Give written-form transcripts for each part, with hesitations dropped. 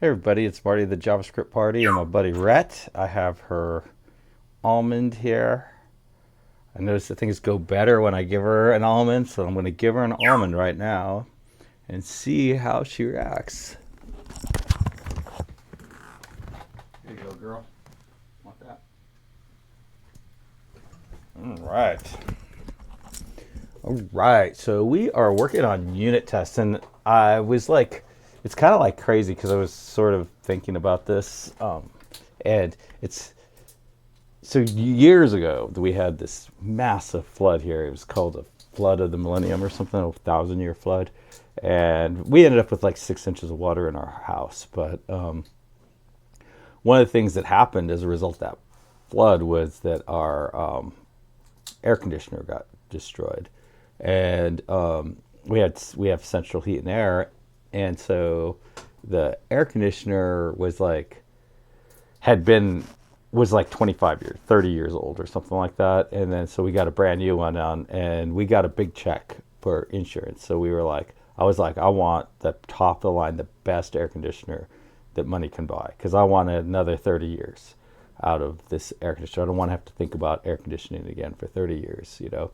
Hey everybody, it's Marty the JavaScript Party and my buddy Rhett. I have her almond here. I notice that things go better when I give her an almond, so I'm going to give her an almond right now and see how she reacts. Here you go, girl. Want that? All right. All right, so we are working on unit tests, and I was like, it's kind of like crazy because I was sort of thinking about this, and it's so years ago we had this massive flood here. It was called a flood of the millennium or something, a 1,000-year flood, and we ended up with like 6 inches of water in our house. But one of the things that happened as a result of that flood was that our air conditioner got destroyed, and we have central heat and air, and so the air conditioner was like 25 years, 30 years old or something like that, and then so we got a brand new one on, and we got a big check for insurance. So I was like, I want the top of the line, the best air conditioner that money can buy, because I wanted another 30 years out of this air conditioner. I don't want to have to think about air conditioning again for 30 years, you know.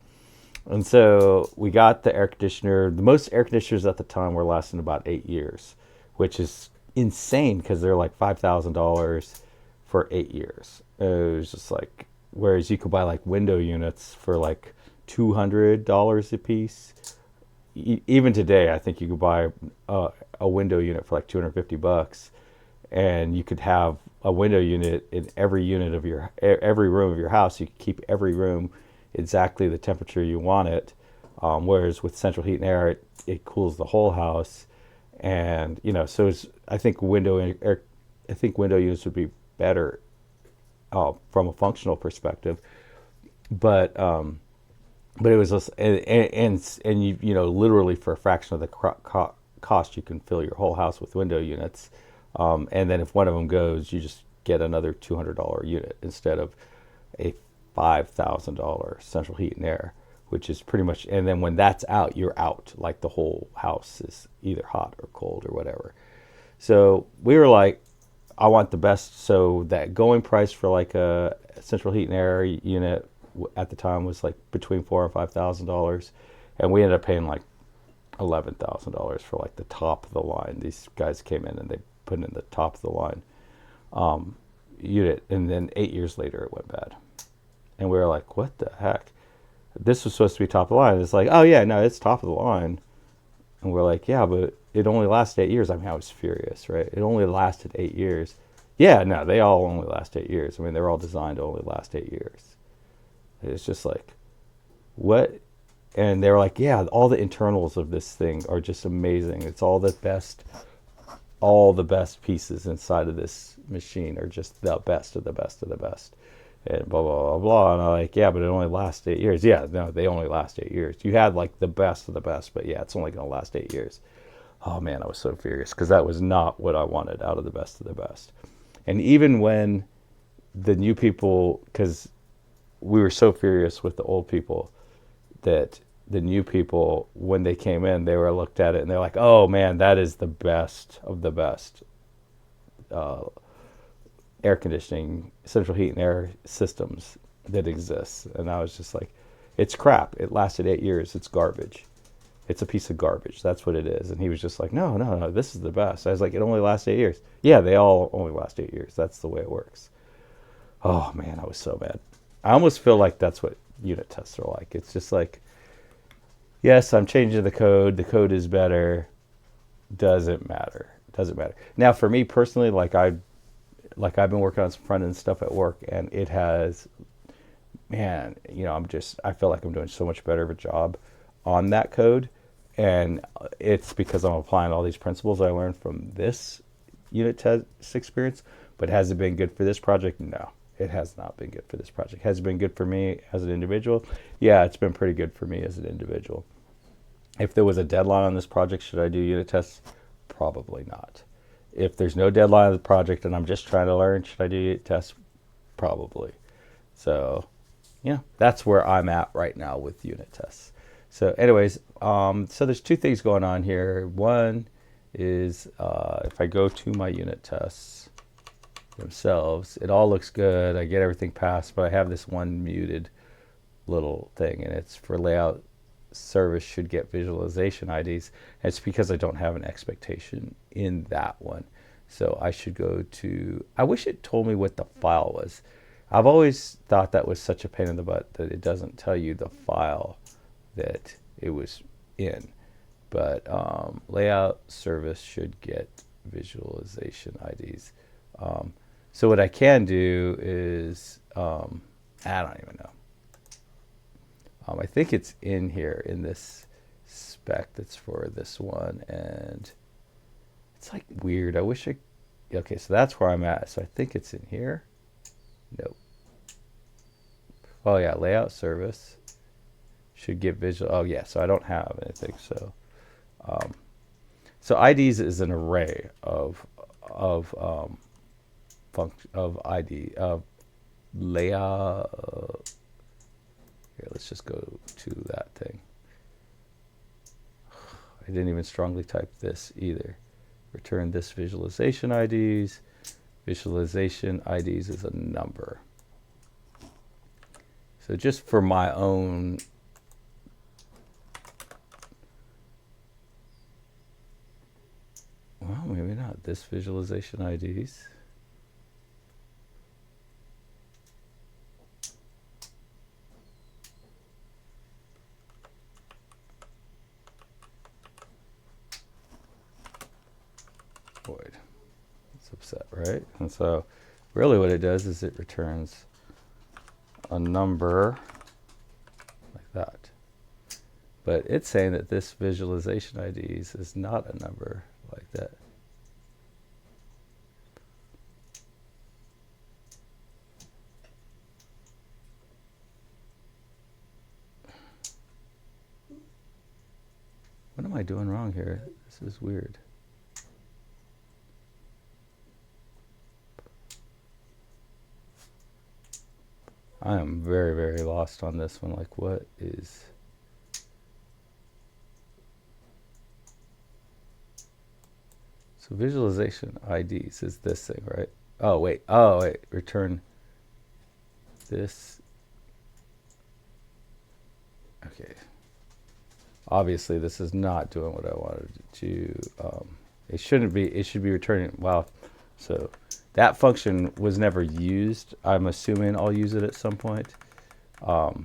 And so we got the air conditioner. The most air conditioners at the time were lasting about 8 years, which is insane because they're like $5,000 for 8 years. It was just like, whereas you could buy like window units for like $200 a piece. Even today, I think you could buy a window unit for like 250 bucks, and you could have a window unit in every room of your house. You could keep every room exactly the temperature you want it. Whereas with central heat and air, it cools the whole house, and so I think I think window units would be better from a functional perspective, but it was just, and literally for a fraction of the cost, you can fill your whole house with window units. And then if one of them goes, you just get another $200 unit instead of a $5,000 central heat and air, which is pretty much. And then when that's out, you're out. Like the whole house is either hot or cold or whatever. So we were like, I want the best. So that going price for like a central heat and air unit at the time was like between $4,000 and $5,000, and we ended up paying like $11,000 for like the top of the line. These guys came in and they put in the top of the line unit, and then 8 years later it went bad, and we were like, what the heck? This was supposed to be top of the line. It's like, oh yeah, no, it's top of the line. And we're like, yeah, but it only lasted 8 years. I mean, I was furious, right? It only lasted 8 years. Yeah, no, they all only last 8 years. I mean, they're all designed to only last 8 years. It's just like, what? And they were like, yeah, all the internals of this thing are just amazing. It's all the best pieces inside of this machine are just the best of the best of the best. And blah, blah, blah, blah. And I'm like, yeah, but it only lasts 8 years. Yeah, no, they only last 8 years. You had like the best of the best, but yeah, it's only going to last 8 years. Oh man, I was so furious because that was not what I wanted out of the best of the best. And even when the new people, because we were so furious with the old people, that the new people, when they came in, they were looked at it and they're like, oh man, that is the best of the best air conditioning, central heat and air systems that exists. And I was just like, it's crap. It lasted 8 years. It's garbage. It's a piece of garbage. That's what it is. And he was just like, no, no, no, this is the best. I was like, it only lasts 8 years. Yeah, they all only last 8 years. That's the way it works. Oh man, I was so mad. I almost feel like that's what unit tests are like. It's just like, yes, I'm changing the code. The code is better. Doesn't matter. Doesn't matter. Now, for me personally, I've been working on some front end stuff at work, and it has, man, I feel like I'm doing so much better of a job on that code, and it's because I'm applying all these principles I learned from this unit test experience. But has it been good for this project? No, it has not been good for this project. Has it been good for me as an individual? Yeah, it's been pretty good for me as an individual. If there was a deadline on this project, should I do unit tests? Probably not. If there's no deadline on the project and I'm just trying to learn, should I do unit tests? Probably. So, yeah, that's where I'm at right now with unit tests. So anyways, so there's two things going on here. One is if I go to my unit tests themselves, it all looks good. I get everything passed, but I have this one muted little thing, and it's for layout service should get visualization IDs. And it's because I don't have an expectation in that one. So I should go to, I wish it told me what the file was. I've always thought that was such a pain in the butt that it doesn't tell you the file that it was in. But layout service should get visualization IDs. So what I can do is, I don't even know. I think it's in here in this spec that's for this one, and it's like weird. I wish okay, so that's where I'm at. So I think it's in here. Nope. Oh yeah, layout service should get visual. Oh yeah, so I don't have anything. So, so IDs is an array of ID of layout. Here, let's just go to that thing. I didn't even strongly type this either. Return this visualization IDs. Visualization IDs is a number. So just for my own well, maybe not this visualization IDs. Void. It's upset, right? And so really what it does is it returns a number like that. But it's saying that this visualization IDs is not a number like that. What am I doing wrong here? This is weird. I am very, very lost on this one. Like, what is... So visualization IDs is this thing, right? Oh, wait. Oh, wait. Return this. Okay. Obviously, this is not doing what I wanted to. It shouldn't be. It should be returning. Wow. So that function was never used. I'm assuming I'll use it at some point. But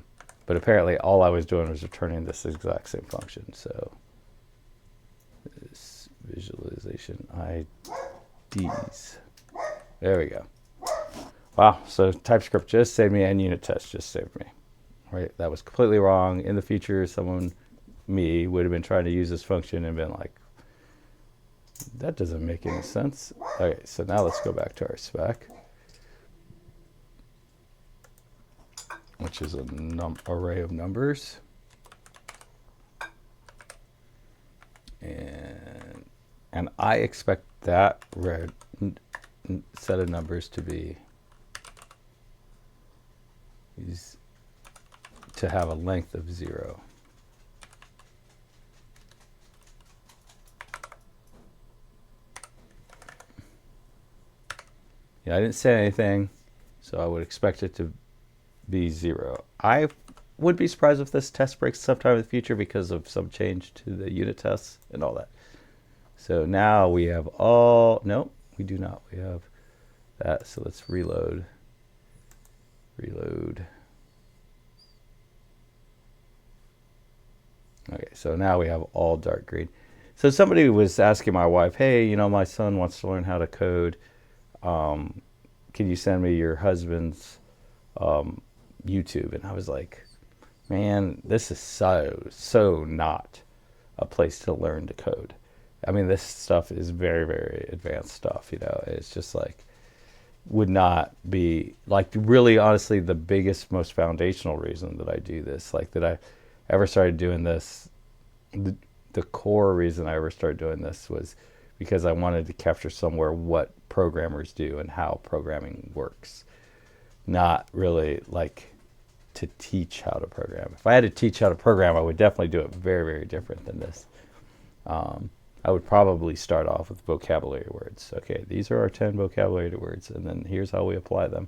apparently, all I was doing was returning this exact same function. So this visualization IDs. There we go. Wow. So TypeScript just saved me, and unit test just saved me. Right. That was completely wrong. In the future, someone, me, would have been trying to use this function and been like, that doesn't make any sense. Okay, so now let's go back to our spec, which is an array of numbers. And I expect that set of numbers to be to have a length of 0. Yeah, I didn't say anything, so I would expect it to be 0. I would be surprised if this test breaks sometime in the future because of some change to the unit tests and all that. So now we have all, no, we do not. We have that, so let's reload. Reload. Okay, so now we have all dark green. So somebody was asking my wife, hey, you know, my son wants to learn how to code. Can you send me your husband's YouTube? And I was like, man, this is so not a place to learn to code. I mean, this stuff is very, very advanced stuff, you know. It's just like, would not be, like, really honestly the biggest, most foundational reason that I do this, like that I ever started doing this, the core reason I ever started doing this was because I wanted to capture somewhere what programmers do and how programming works. Not really like to teach how to program. If I had to teach how to program, I would definitely do it very, very different than this. I would probably start off with vocabulary words. Okay, these are our 10 vocabulary words, and then here's how we apply them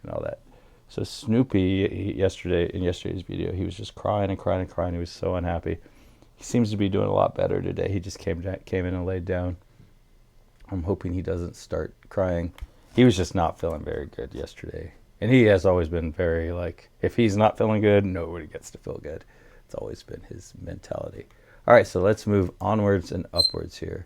and all that. So Snoopy, in yesterday's video, he was just crying and crying and crying. He was so unhappy. He seems to be doing a lot better today. He just came in and laid down. I'm hoping he doesn't start crying. He was just not feeling very good yesterday. And he has always been very like, if he's not feeling good, nobody gets to feel good. It's always been his mentality. All right, so let's move onwards and upwards here.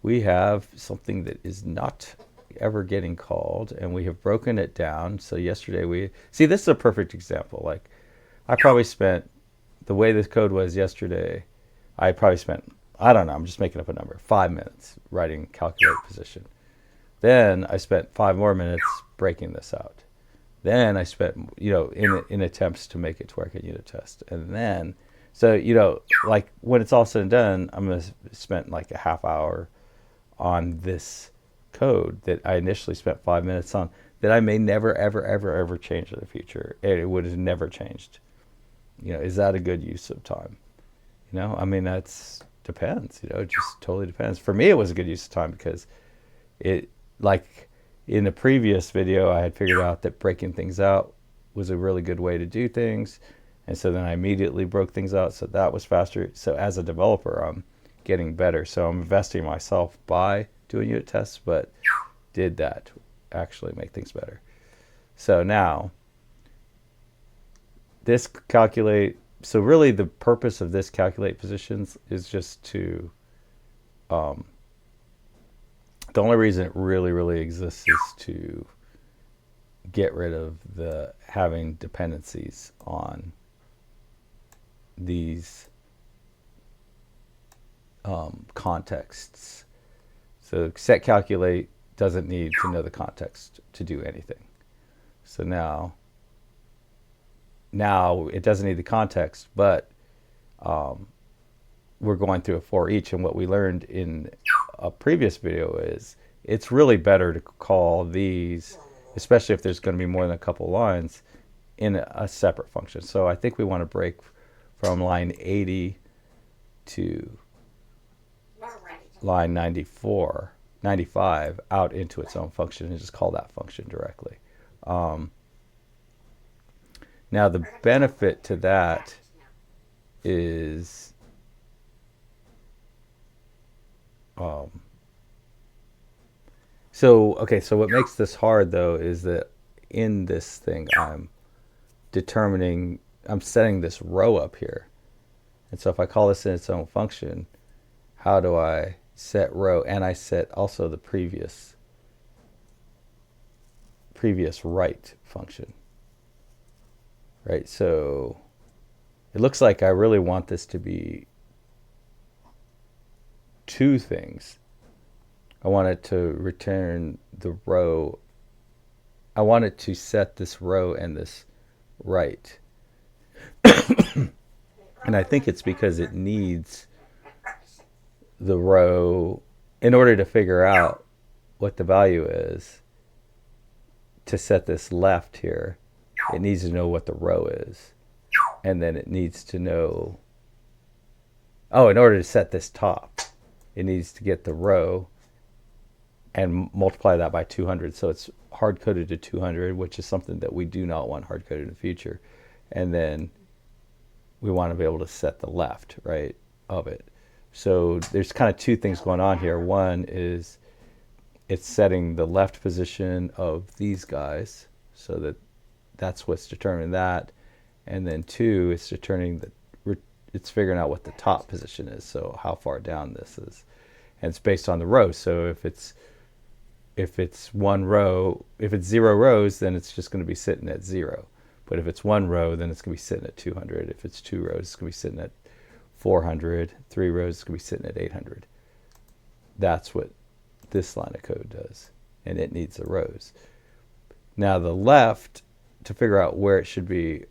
We have something that is not ever getting called, and we have broken it down. So yesterday see, this is a perfect example. Like, I probably spent, the way this code was yesterday, I probably spent, I don't know, I'm just making up a number, 5 minutes writing calculate position. Then I spent 5 more minutes breaking this out. Then I spent, in attempts to make it to work at unit test. And then, so, like when it's all said and done, I'm going to spend like a half hour on this code that I initially spent 5 minutes on, that I may never, ever, ever, ever change in the future. It would have never changed. Is that a good use of time? I mean, that's depends. It just totally depends. For me, it was a good use of time because it, like in the previous video, I had figured out that breaking things out was a really good way to do things. And so then I immediately broke things out. So that was faster. So as a developer, I'm getting better. So I'm investing in myself by doing unit tests, but did that actually make things better? So now this calculate, so really the purpose of this calculate positions is just to, the only reason it really, really exists is to get rid of the having dependencies on these contexts. So set calculate doesn't need to know the context to do anything. So now it doesn't need the context, but we're going through a for each, and what we learned in a previous video is it's really better to call these, especially if there's going to be more than a couple lines, in a separate function. So I think we want to break from line 80 to line 95 out into its own function and just call that function directly. Now the benefit to that is so what makes this hard though is that in this thing I'm setting this row up here. And so if I call this in its own function, how do I set row? And I set also the previous right function. Right, so it looks like I really want this to be two things. I want it to return the row. I want it to set this row and this right. And I think it's because it needs the row in order to figure out what the value is to set this left here. It needs to know what the row is. And then it needs to know, in order to set this top, it needs to get the row and multiply that by 200. So it's hard-coded to 200, which is something that we do not want hard-coded in the future. And then we want to be able to set the left, right, of it. So there's kind of two things going on here. One is it's setting the left position of these guys so that's what's determining that. And then two, it's determining it's figuring out what the top position is, so how far down this is. And it's based on the row. So if it's one row, if it's 0 rows, then it's just going to be sitting at 0. But if it's one row, then it's going to be sitting at 200. If it's 2 rows, it's going to be sitting at 400. 3 rows, it's going to be sitting at 800. That's what this line of code does, and it needs the rows. Now the left, to figure out where it should be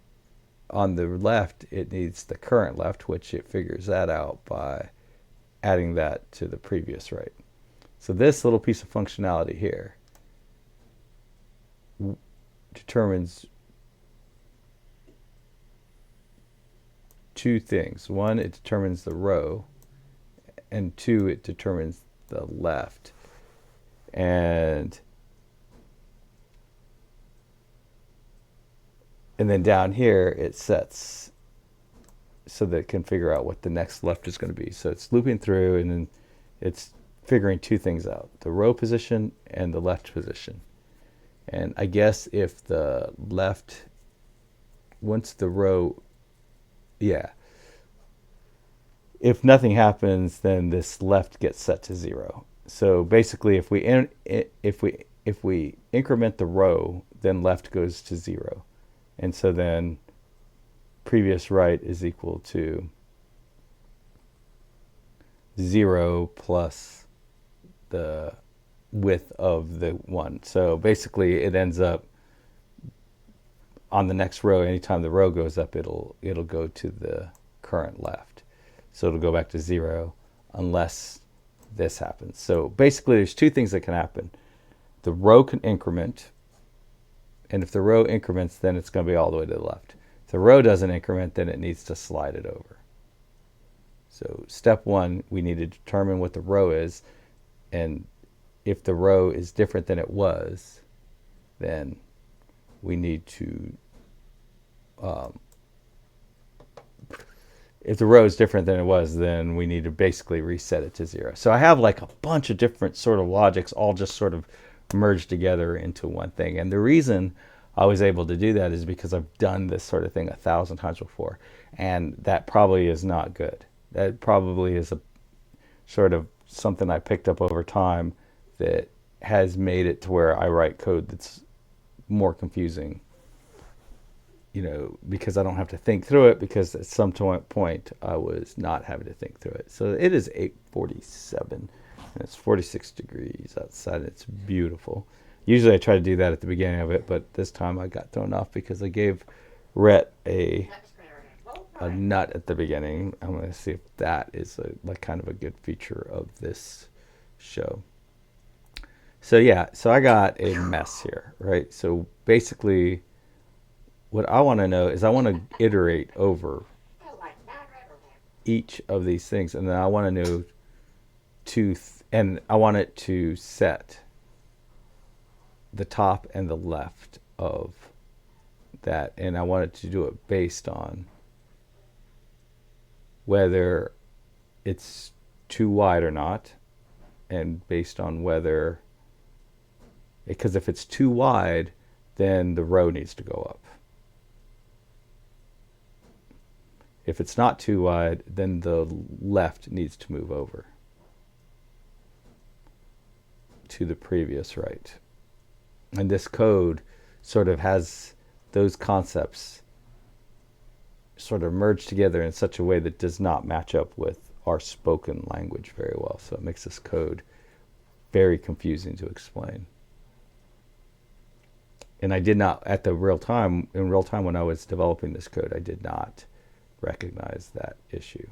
on the left, it needs the current left, which it figures that out by adding that to the previous right. So this little piece of functionality here determines two things. One, it determines the row, and 2 it determines the left. And then down here it sets so that it can figure out what the next left is going to be. So it's looping through, and then it's figuring 2 things out: the row position and the left position. And I guess if the left, once the row, yeah, if nothing happens, then this left gets set to 0. So basically, if we increment the row, then left goes to 0, and so then previous right is equal to 0 plus the width of the 1. So basically, it ends up on the next row. Anytime the row goes up, it'll go to the current left. So it'll go back to 0 unless this happens. So basically, there's 2 things that can happen. The row can increment, and if the row increments, then it's going to be all the way to the left. If the row doesn't increment, then it needs to slide it over. So step 1, we need to determine what the row is, and if the row is different than it was, then we need to, if the row is different than it was, then we need to basically reset it to 0. So I have like a bunch of different sort of logics all just sort of merged together into one thing. And the reason I was able to do that is because I've done this sort of thing 1,000 times before, and that probably is not good. That probably is a sort of something I picked up over time that has made it to where I write code that's more confusing, because I don't have to think through it, because at some point I was not having to think through it. So it is 8:47 and it's 46 degrees outside. It's beautiful. Usually I try to do that at the beginning of it, but this time I got thrown off because I gave Rhett a nut at the beginning. I'm going to see if that is like kind of a good feature of this show. So yeah, so I got a mess here, right? So basically, what I want to know is I want to iterate over each of these things, and then I want to know and I want it to set the top and the left of that, and I want it to do it based on whether it's too wide or not, and based on whether, because if it's too wide, then the row needs to go up. If it's not too wide, then the left needs to move over to the previous right. And this code sort of has those concepts sort of merged together in such a way that does not match up with our spoken language very well. So it makes this code very confusing to explain. And I did not, in real time when I was developing this code, I did not recognize that issue.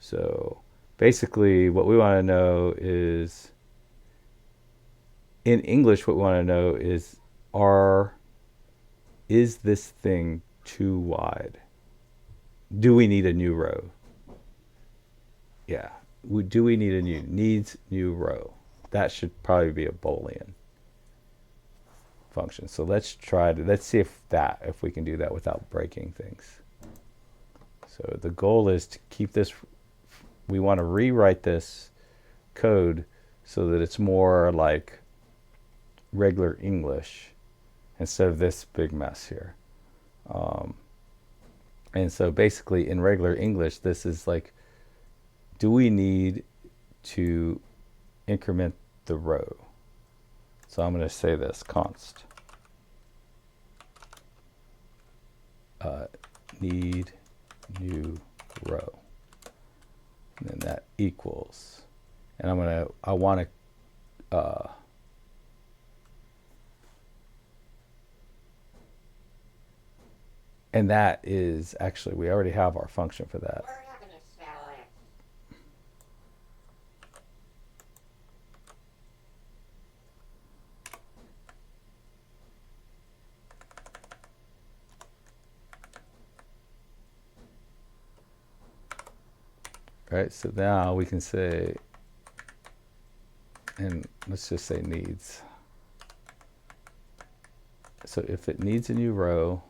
So basically what we want to know is, in English, what we want to know is this thing too wide? Do we need a new row? Yeah. Do we need needs new row? That should probably be a Boolean function. So let's see if we can do that without breaking things. So the goal is to keep this, we want to rewrite this code so that it's more like regular English instead of this big mess here. And so basically in regular English, this is like, do we need to increment the row? So I'm going to say this, const need new row, and then that equals, and I want to and that is actually, we already have our function for that. right? So now we can say, and let's just say needs. So if it needs a new row,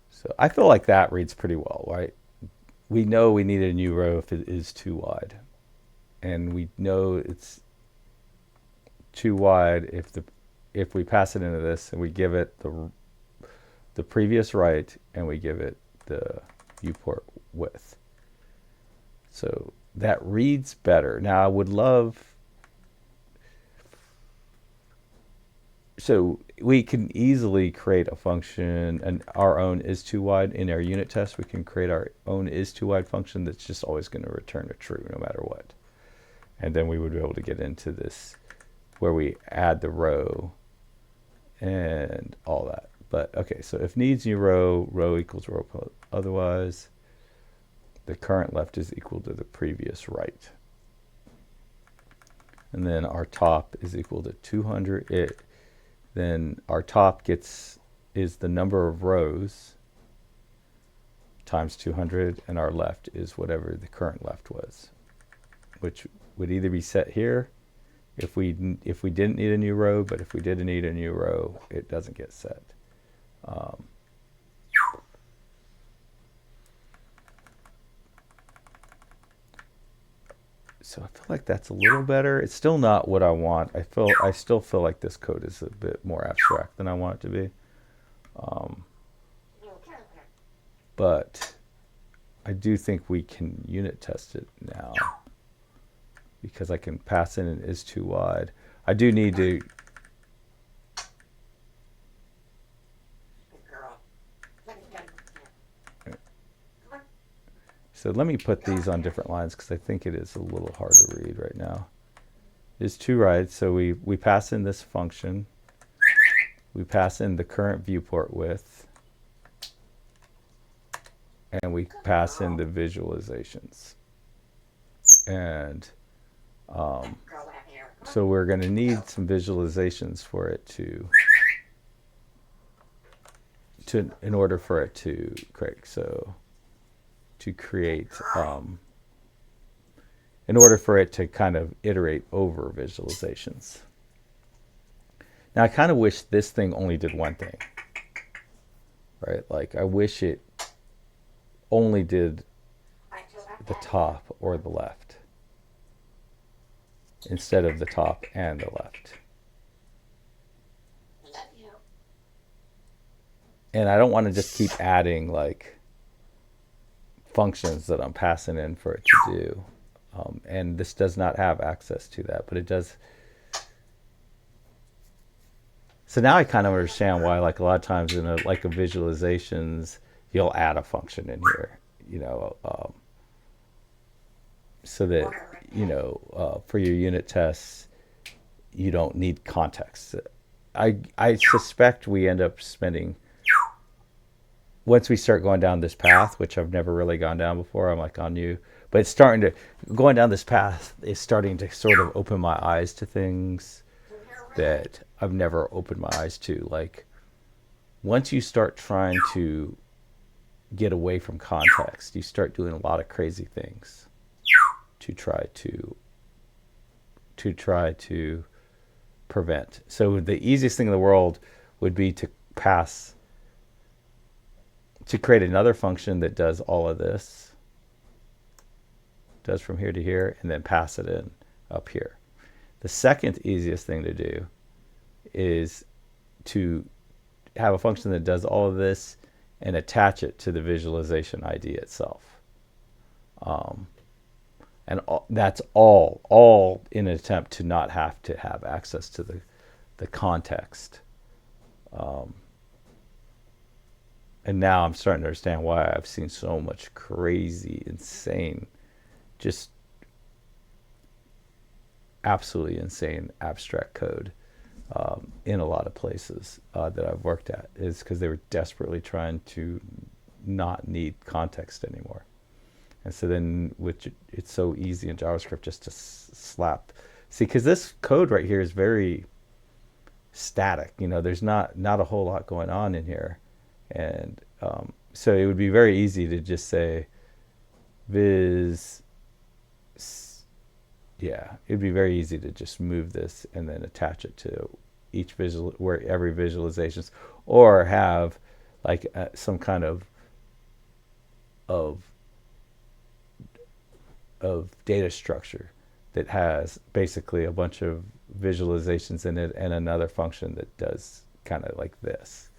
so I feel like that reads pretty well, right? We know we need a new row if it is too wide. And we know it's too wide if we pass it into this and we give it the previous right and we give it the viewport width. So that reads better. Now I would love, so we can easily create a function, and our own is too wide. In our unit test, we can create our own is too wide function that's just always going to return a true no matter what. And then we would be able to get into this where we add the row and all that. But okay, so if needs new row, row equals row otherwise, the current left is equal to the previous right. And then our top is equal to 200. Then our top is the number of rows times 200, and our left is whatever the current left was, which would either be set here if we didn't need a new row, but if we did need a new row, it doesn't get set. So I feel like that's a little better. It's still not what I want. I still feel like this code is a bit more abstract than I want it to be. But I do think we can unit test it now because I can pass in an is too wide. I do need to. So let me put these on different lines because I think it is a little hard to read right now. Is too right. So we pass in this function. We pass in the current viewport width. And we pass in the visualizations. And so we're going to need some visualizations for it to in order for it to create. So to create, in order for it to kind of iterate over visualizations. Now I kind of wish this thing only did one thing, right? Like I wish it only did the top or the left instead of the top and the left. And I don't want to just keep adding like functions that I'm passing in for it to do. And this does not have access to that, but it does. So now I kind of understand why, like a lot of times in a visualizations, you'll add a function in here, so that, for your unit tests, you don't need context. I suspect we end up spending, once we start going down this path, which I've never really gone down before, I'm like on you, but it's going down this path is starting to sort of open my eyes to things that I've never opened my eyes to. Like, once you start trying to get away from context, you start doing a lot of crazy things to try to prevent. So the easiest thing in the world would be to create another function that does all of this, does from here to here, and then pass it in up here. The second easiest thing to do is to have a function that does all of this and attach it to the visualization ID itself. And that's all in an attempt to not have to have access to the context. And now I'm starting to understand why I've seen so much crazy, insane, just absolutely insane abstract code in a lot of places that I've worked at, is because they were desperately trying to not need context anymore. And so then it's so easy in JavaScript just to slap. See, because this code right here is very, static. You know, there's not a whole lot going on in here, and so it would be very easy to just say viz. Yeah, it'd be very easy to just move this and then attach it to each visual, where every visualizations, or have like some kind of of data structure that has basically a bunch of visualizations in it and another function that does kind of like this.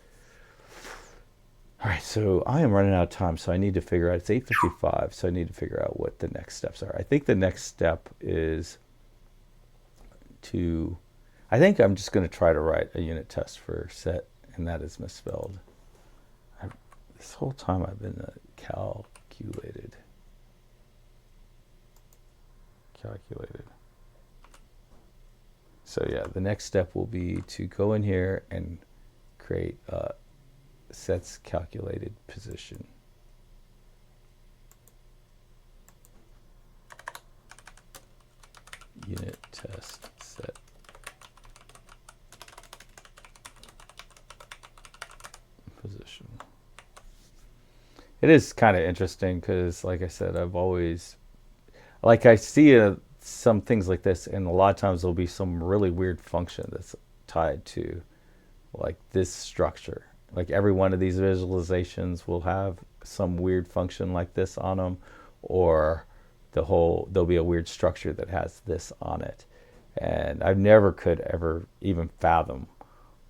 All right, so I am running out of time, so I need to figure out, it's 8:55, so I need to figure out what the next steps are. I think the next step is to, I think I'm just going to try to write a unit test for set, and that is misspelled. This whole time I've been calculated. So yeah, the next step will be to go in here and create sets calculated position. Unit test set position. It is kind of interesting because, like I said, I've always, like, I see some things like this, and a lot of times there'll be some really weird function that's tied to like this structure. Like every one of these visualizations will have some weird function like this on them, or there'll be a weird structure that has this on it. And I never could ever even fathom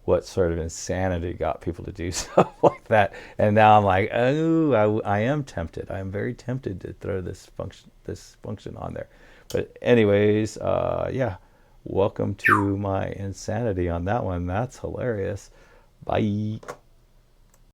what sort of insanity got people to do stuff like that. And now I'm like, oh, I am tempted. I am very tempted to throw this function on there. But anyways, yeah, welcome to my insanity on that one. That's hilarious. Bye.